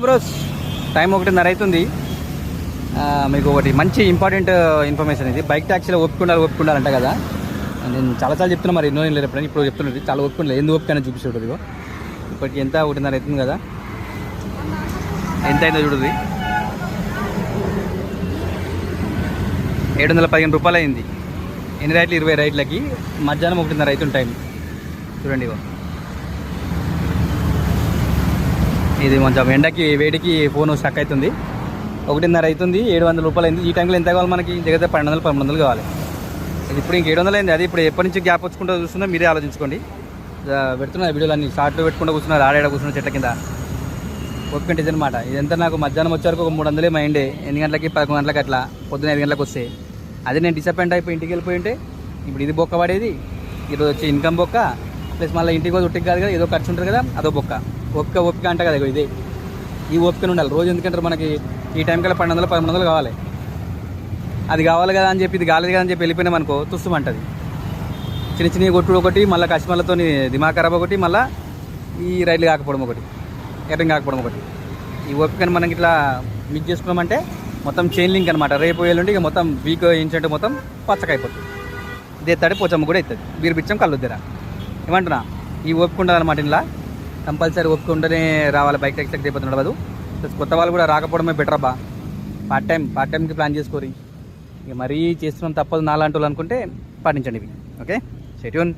Bros time 1:30 అవుతుంది. మీకు ఒకటి మంచి ఇంపార్టెంట్ ఇన్ఫర్మేషన్ ఇది. బైక్ ట్యాక్సీలో ఒప్పుకుండాలంట కదా. నేను చాలాసార్లు చెప్తున్నా, మరి ఎన్నో లేదు ఎప్పుడైనా ఇప్పుడు చెప్తున్నది. చాలా ఒప్పుకోలేదు, ఎందుకు ఒప్పుకైనా చూపిస్తుంది. ఇదిగో ఇప్పటికి ఎంత 1:30 అవుతుంది కదా, ఎంత అయిందో చూడుది. 715 రూపాయలు అయింది. ఎన్ని రైట్లు? 20 రైట్లకి. మధ్యాహ్నం 1:30 అవుతుంది టైం. చూడండి, ఇగో ఇది కొంచెం ఎండకి వేడికి ఫోన్ స్టక్ అవుతుంది. 1:30 అవుతుంది, 700 రూపాయలు అయింది. ఈ టైంలో ఎంత కావాలి మనకి? దగ్గర 1200-1300 కావాలి. ఇప్పుడు ఇంక 700 అయింది. అది ఇప్పుడు ఎప్పటి నుంచి గ్యాప్ వచ్చుకుంటూ చూస్తుందో మీరే ఆలోచించుకోండి. పెడుతున్నా వీడియోలు అన్ని షార్ట్లు పెట్టుకుంటూ కూర్చున్నారు, ఆడేడ కూర్చున్న చెట్ల కింద. ఒప్పుకుంటే ఇదనమాట. ఇదంతా నాకు మధ్యాహ్నం వచ్చారు ఒక 300 మైండే. 8 గంటలకి 11 గంటలకి అట్లా, పొద్దున్న 5 గంటలకు వస్తే. అది నేను డిసప్పాయింట్ అయిపోయి ఇంటికి వెళ్ళిపోయి ఉంటే ఇప్పుడు ఇది బొక్క పడేది. ఈరోజు వచ్చి ఇన్కమ్ బొక్క, ప్లస్ మళ్ళీ ఇంటికి పోతే ఉట్టికి కాదు కదా, ఏదో ఖర్చు ఉంటుంది కదా, అదో బొక్క. ఓపిక అంట కదా ఇదే. ఈ ఓపికను ఉండాలి రోజు. ఎందుకంటే మనకి ఈ టైం కల్లా 1200-1300 కావాలి. అది కావాలి కదా అని చెప్పి, ఇది కాలేదు కదా అని చెప్పి వెళ్ళిపోయినాం అనుకో, తుస్సుమంటుంది. చిన్న కొట్టుడు ఒకటి, మళ్ళీ కస్టమర్లతో దిమాగ్ ఖరాబ్ ఒకటి, మళ్ళీ ఈ రైలు కాకపోవడం ఒకటి, ఎర్రింగ్ కాకపోవడం ఒకటి. ఈ ఓపికను మనం ఇట్లా మిక్స్ చేసుకున్నామంటే మొత్తం చైన్ లింక్ అనమాట. రేపు వెళ్ళండి ఇక మొత్తం వీక్ ఏంటంటే మొత్తం పచ్చకైపోతుంది. ఇది ఎత్తాడే పోచమ్మ కూడా అవుతుంది. వీరు బిచ్చం కళ్ళుద్దరా ఏమంటున్నా. ఈ ఓపిక ఉండాలన్నమాట. ఇలా కంపల్సరీ ఓపిక ఉండనే రావాలి. బైక్ ట్యాక్సీ అయిపోతుంది నడవదు. ప్లస్ కొత్త వాళ్ళు కూడా రాకపోవడమే బెటర్ అబ్బా. పార్ట్ టైంకి ప్లాన్ చేసుకోరి. ఇక మరీ చేస్తున్నాం తప్పదు నాలాంటి వాళ్ళు అనుకుంటే పాటించండి ఇవి. Okay, stay tune.